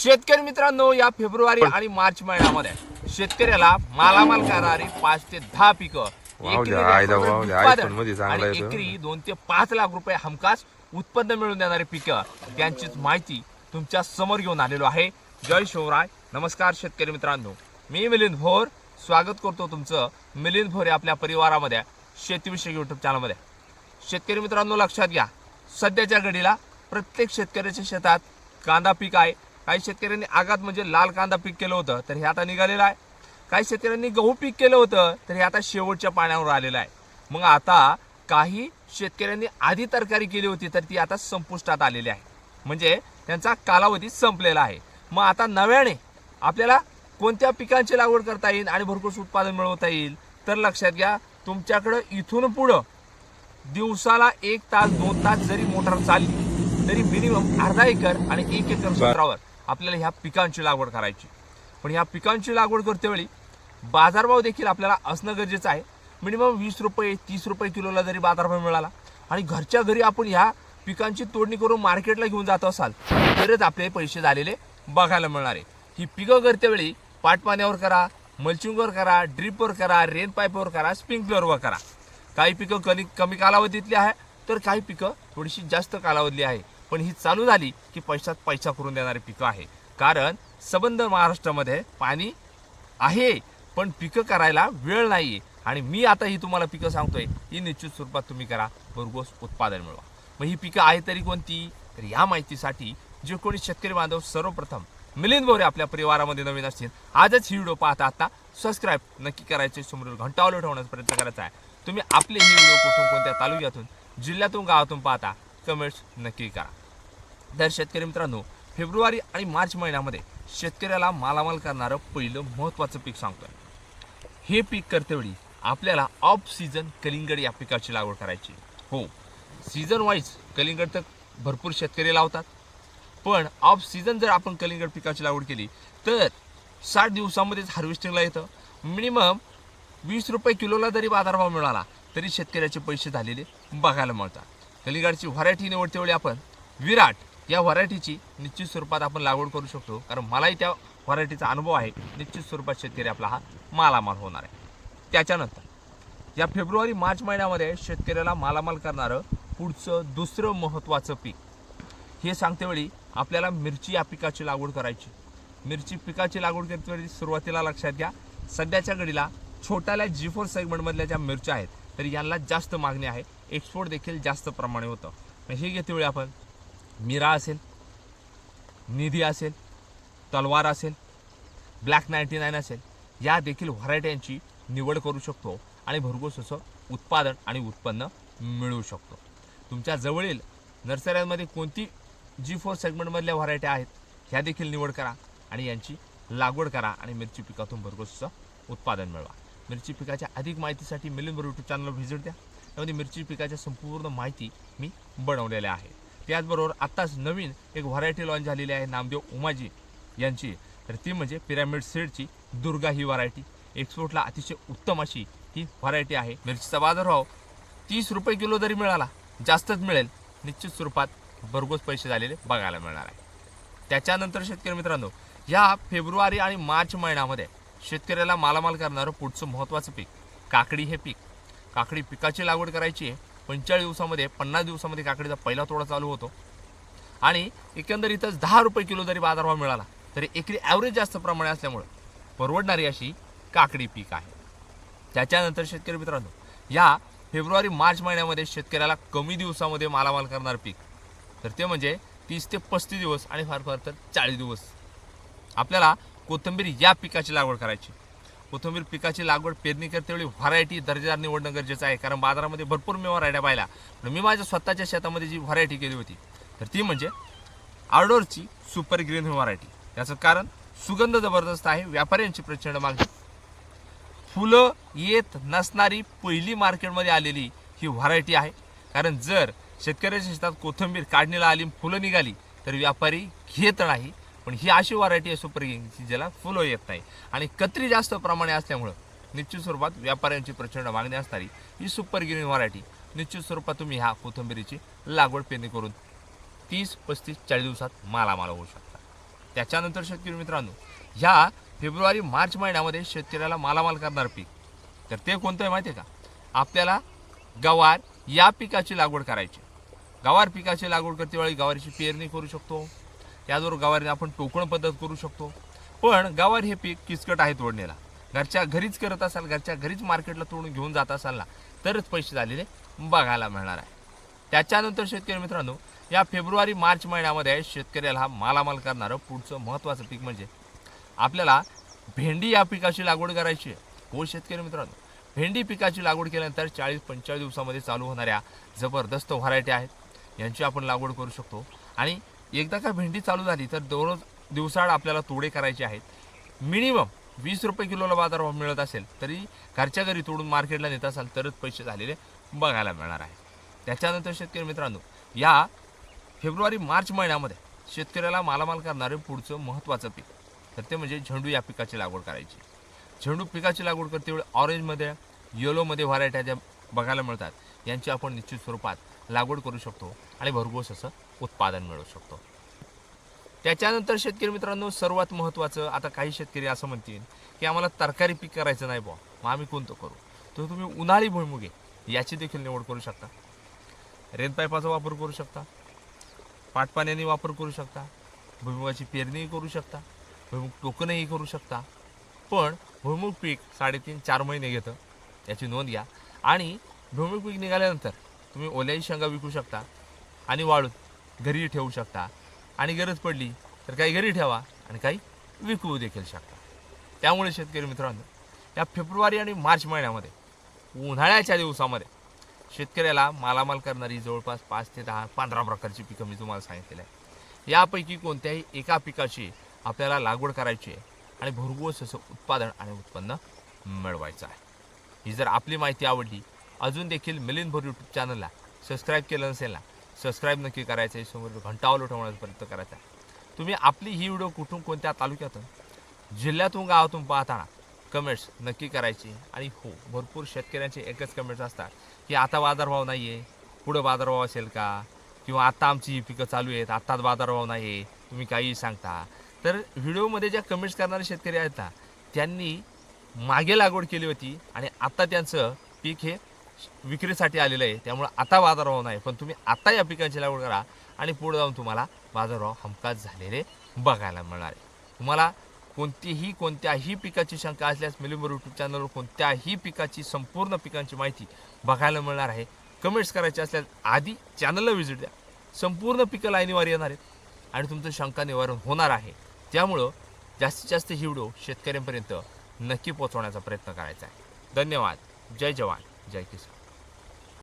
शेतकरी मित्रांनो, या फेब्रुवारी आणि मार्च महिन्यामध्ये शेतकऱ्याला मालामाल करणारी 5 ते 10 पिकं आणि एकरी 2 ते 5 लाख रुपये हमखास उत्पन्न मिळवून देणारी पिकं त्यांचीच माहिती तुमच्या समोर घेऊन आलेलो आहे. जय शिवराय. नमस्कार शेतकरी मित्रांनो, मी मिलिंद भोर स्वागत करतो तुमचं मिलिंद भोर आपल्या परिवारामध्ये शेतीविषयक युट्यूब चॅनलमध्ये. शेतकरी मित्रांनो, लक्षात घ्या, सध्याच्या घडीला प्रत्येक शेतकऱ्याच्या शेतात कांदा पीक आहे. काही शेतकऱ्यांनी आगात म्हणजे लाल कांदा पीक केलं होतं तर हे आता निघालेलं आहे. काही शेतकऱ्यांनी गहू पीक केलं होतं तर हे आता शेवटच्या पाण्यावर आलेलं आहे. मग आता काही शेतकऱ्यांनी आधी तरकारी केली होती तर ती आता संपुष्टात आलेली आहे, म्हणजे त्यांचा कालावधी संपलेला आहे. मग आता नव्याने आपल्याला कोणत्या पिकांची लागवड करता येईल आणि भरपूर उत्पादन मिळवता येईल, तर लक्षात घ्या, तुमच्याकडे इथून पुढं दिवसाला 1 तास 2 तास जरी मोटार चालली तरी मिनिमम अर्धा एकर आणि 1 एकर क्षेत्रावर आपल्याला ह्या पिकांची लागवड करायची. पण ह्या पिकांची लागवड करतेवेळी बाजारभाव देखील आपल्याला असणं गरजेचं आहे. मिनिमम 20 रुपये 30 रुपये किलोला जरी बाजारभाव मिळाला आणि घरच्या घरी आपण ह्या पिकांची तोडणी करून मार्केटला घेऊन जात असाल तरच आपले पैसे झालेले बघायला मिळणार आहे. ही पिकं करतेवेळी पाटपाण्यावर करा, मल्चिंगवर करा, ड्रिपवर करा, रेन पाईपवर करा, स्प्रिंकलरवर करा. काही पिकं कमी कालावधीतली आहे तर काही पिकं थोडीशी जास्त कालावधीतली आहे. पण ही चालू झाली की पैशात पैसा करून देणारी पिकं आहे. कारण संबंध महाराष्ट्रामध्ये पाणी आहे पण पिकं करायला वेळ नाहीये. आणि मी आता ही तुम्हाला पिकं सांगतोय, ही निश्चित स्वरूपात तुम्ही करा, भरघोस उत्पादन मिळवा. मग ही पिकं आहे तरी कोणती, तर या माहितीसाठी जे कोणी शेतकरी बांधव सर्वप्रथम मिलिंद भोरे आपल्या परिवारामध्ये नवीन असतील, आजच ही व्हिडिओ पाहता आता सबस्क्राईब नक्की करायचे, समोर घंटावर ठेवण्याचा प्रयत्न करायचा आहे. तुम्ही आपले ही व्हिडिओ कुठून कोणत्या तालुक्यातून जिल्ह्यातून गावातून पाहता कमेंट्स नक्की करा. तर शेतकरी मित्रांनो, फेब्रुवारी आणि मार्च महिन्यामध्ये शेतकऱ्याला मालामाल करणारं पहिलं महत्त्वाचं पीक सांगतोय. हे पीक करतेवेळी आपल्याला ऑफ सीझन कलिंगड या पिकाची लागवड करायची. हो, सीझन वाईज कलिंगड तर भरपूर शेतकरी लावतात, पण ऑफ सीझन जर आपण कलिंगड पिकाची लागवड केली तर 60 दिवसामध्येच हार्वेस्टिंगला येतं. मिनिमम 20 रुपये किलोला जरी बाजारभाव मिळाला तरी शेतकऱ्याचे पैसे झालेले बघायला मिळतात. कलिंगडची व्हरायटी निवडतेवेळी आपण विराट या व्हरायटीची निश्चित स्वरूपात आपण लागवड करू शकतो, कारण मलाही त्या व्हरायटीचा अनुभव आहे. निश्चित स्वरूपात शेतकरी आपला हा मालामाल होणार आहे. त्याच्यानंतर या फेब्रुवारी मार्च महिन्यामध्ये शेतकऱ्याला मालामाल करणारं पुढचं दुसरं महत्त्वाचं पीक हे सांगतेवेळी आपल्याला मिरची या पिकाची लागवड करायची. मिरची पिकाची लागवड करतेवेळी सुरुवातीला लक्षात घ्या, सध्याच्या घडीला छोट्याल्या G4 सेगमेंटमधल्या ज्या मिरच्या आहेत तर यांना जास्त मागणी आहे, एक्सपोर्ट देखील जास्त प्रमाणे होतं. हे घेतेवेळी आपण मीरा असेल, निधी असेल, तलवार असेल, ब्लॅक 99 असेल, या देखील व्हरायट्यांची निवड करू शकतो आणि भरघोस असं उत्पादन आणि उत्पन्न मिळवू शकतो. तुमच्या जवळील नर्सऱ्यांमध्ये कोणती G4 सेगमेंटमधल्या व्हरायटी आहेत ह्या देखील निवड करा आणि यांची लागवड करा आणि मिरची पिकातून भरघोस असं उत्पादन मिळवा. मिरची पिकाच्या अधिक माहितीसाठी मिलिंद भोर यूट्यूब चॅनलला व्हिजिट द्या. त्यामध्ये मिरची पिकाच्या संपूर्ण माहिती मी बनवलेल्या आहे. त्याचबरोबर आत्ताच नवीन एक व्हरायटी लॉन्च झालेली आहे नामदेव उमाजी यांची, तर ती म्हणजे पिरॅमिड सीडची दुर्गा ही व्हरायटी. एक्सपोर्टला अतिशय उत्तम अशी ही व्हरायटी आहे. मिरचीचा बाजारभाव 30 रुपये किलो जरी मिळाला, जास्तच मिळेल, निश्चित स्वरूपात भरघोस पैसे झालेले बघायला मिळणार आहे. त्याच्यानंतर शेतकरी मित्रांनो, या फेब्रुवारी आणि मार्च महिन्यामध्ये शेतकऱ्याला मालामाल करणारं पुढचं महत्त्वाचं पीक काकडी हे पीक. काकडी पिकाची लागवड करायची आहे. 45 दिवसामध्ये 50 दिवसामध्ये काकडीचा पहिला तोडा चालू होतो आणि एकंदरीतच 10 रुपये किलो जरी बाजारभाव मिळाला तरी एकरी ॲव्हरेज जास्त प्रमाणे असल्यामुळे परवडणारी अशी काकडी पीक आहे. त्याच्यानंतर शेतकरी मित्रांनो, या फेब्रुवारी मार्च महिन्यामध्ये शेतकऱ्याला कमी दिवसामध्ये मालामाल करणारं पीक तर ते म्हणजे 30 ते 35 दिवस आणि फार फार तर 40 दिवस आपल्याला कोथिंबीर या पिकाची लागवड करायची. कोथिंबीर पिकाची लागवड पेरणी करतेवेळी व्हरायटी दर्जेदार निवडणं गरजेचं आहे, कारण बाजारामध्ये भरपूर मी व्हरायट्या पाहिल्या. पण मी माझ्या स्वतःच्या शेतामध्ये जी व्हरायटी केली होती तर ती म्हणजे आर्डोरची सुपर ग्रीन ही व्हरायटी. याचं कारण सुगंध जबरदस्त आहे, व्यापाऱ्यांची प्रचंड मागणी, फुलं येत नसणारी पहिली मार्केटमध्ये आलेली ही व्हरायटी आहे. कारण जर शेतकऱ्याच्या शेतात कोथिंबीर काढणीला आली, फुलं निघाली तर व्यापारी घेत नाही. पण ही अशी व्हरायटी आहे सुपर ग्रीनची ज्याला फुलं येत नाही आणि कत्री जास्त प्रमाणे असल्यामुळं निश्चित स्वरूपात व्यापाऱ्यांची प्रचंड मागणी असणारी ही सुपर ग्रीन व्हरायटी निश्चित स्वरूपात तुम्ही ह्या कोथिंबीरीची लागवड पेरणी करून 30, 35, 40 दिवसात मालामाल होऊ शकता. त्याच्यानंतर शेतकरी मित्रांनो, ह्या फेब्रुवारी मार्च महिन्यामध्ये शेतकऱ्याला मालामाल करणार पीक, तर ते कोणतं आहे माहिती आहे का? आपल्याला गवार या पिकाची लागवड करायची. गवार पिकाची लागवड करते वेळी गवारीची पेरणी करू शकतो, त्याचबरोबर गवारीने आपण टोकण पद्धत करू शकतो. पण गवार हे पीक किचकट आहे तोडणीला. घरच्या घरीच करत असाल, घरच्या घरीच मार्केटला तोडून घेऊन जात असाल ना, तरच पैसे झालेले बघायला मिळणार आहे. त्याच्यानंतर शेतकरी मित्रांनो, या फेब्रुवारी मार्च महिन्यामध्ये शेतकऱ्याला मालामाल करणारं पुढचं महत्त्वाचं पीक म्हणजे आपल्याला भेंडी या पिकाची लागवड करायची आहे. हो शेतकरी मित्रांनो, भेंडी पिकाची लागवड केल्यानंतर 40-45 दिवसामध्ये चालू होणाऱ्या जबरदस्त व्हरायटी आहेत, यांची आपण लागवड करू शकतो. आणि एकदा का भेंडी चालू झाली तर दररोज दिवसाआड आपल्याला तोडे करायचे आहेत. मिनिमम 20 रुपये किलोला बाजारभाव मिळत असेल तरी घरच्या घरी तोडून मार्केटला नेत असाल तरच पैसे झालेले बघायला मिळणार आहे. त्याच्यानंतर शेतकरी मित्रांनो, या फेब्रुवारी मार्च महिन्यामध्ये शेतकऱ्याला मालामाल करणारे पुढचं महत्त्वाचं पीक, तर ते म्हणजे झेंडू या पिकाची लागवड करायची. झेंडू पिकाची लागवड करते वेळी ऑरेंजमध्ये, येलोमध्ये व्हरायट्या ज्या बघायला मिळतात, यांची आपण निश्चित स्वरूपात लागवड करू शकतो आणि भरघोस असं उत्पादन मिळवू शकतो. त्याच्यानंतर शेतकरी मित्रांनो, सर्वात महत्त्वाचं, आता काही शेतकरी असं म्हणतील की आम्हाला तरकारी पीक करायचं नाही बुवा, मग आम्ही कोणतं करू? तर तुम्ही उन्हाळी भुईमुगे याची देखील निवड करू शकता. रेनपाईपाचा वापर करू शकता, पाटपाण्याने वापर करू शकता, भुईमुगाची पेरणीही करू शकता, भुईमुग टोकणही करू शकता. पण भुईमुग पीक 3.5-4 महिने घेतं, याची नोंद घ्या. आणि भुईमुग पीक निघाल्यानंतर तुम्ही ओल्याही शेंगा विकू शकता आणि वाळून घरी ठेवू शकता. आणि गरज पडली तर काही घरी ठेवा आणि काही विकू देखील शकता. त्यामुळे शेतकरी मित्रांनो, या फेब्रुवारी आणि मार्च महिन्यामध्ये उन्हाळ्याच्या दिवसामध्ये शेतकऱ्याला मालामाल करणारी जवळपास 5 ते 10-15 प्रकारची पिकं मी तुम्हाला सांगितलेली आहे. यापैकी कोणत्याही एका पिकाची आपल्याला लागवड करायची आहे आणि भरघोस असं उत्पादन आणि उत्पन्न मिळवायचं आहे. ही जर आपली माहिती आवडली, अजून देखील मिलिंद भोर यूट्यूब चॅनलला सबस्क्राईब केलं नसेल ना, सबस्क्राईब नक्की करायचं आहे, समोर घंटावर ठेवण्याचा प्रयत्न करायचा आहे. तुम्ही आपली ही व्हिडिओ कुठून, कोणत्या तालुक्यातून, जिल्ह्यातून, गावातून पाहताना कमेंट्स नक्की करायची. आणि हो, भरपूर शेतकऱ्यांचे एकच कमेंट्स असतात की आता बाजारभाव नाही आहे, पुढं बाजारभाव असेल का, किंवा आता आमची ही पिकं चालू आहेत, आत्ताच बाजारभाव नाही आहे, तुम्ही काहीही सांगता. तर व्हिडिओमध्ये ज्या कमेंट्स करणारे शेतकरी आहेत ना, त्यांनी मागे लागवड केली होती आणि आता त्यांचं पीक हे विक्रीसाठी आलेलं आहे, त्यामुळे आता बाजारभाव नाही. पण तुम्ही आता या पिकांची लागवड करा आणि पुढे जाऊन तुम्हाला बाजारभाव हमखास झालेले बघायला मिळणार आहे. तुम्हाला कोणत्याही पिकाची शंका असल्यास मिलिंद भोर यूट्यूब चॅनलवर कोणत्याही पिकाची संपूर्ण पिकांची माहिती बघायला मिळणार आहे. कमेंट्स करायचे असल्यास आधी चॅनलला व्हिजिट द्या. संपूर्ण पिकं लाईनीवर येणार आहेत आणि तुमचं शंका निवारण होणार आहे. त्यामुळं जास्तीत जास्त ही व्हिडिओ शेतकऱ्यांपर्यंत नक्की पोहोचवण्याचा प्रयत्न करायचा आहे. धन्यवाद. जय जवान, जय किसान.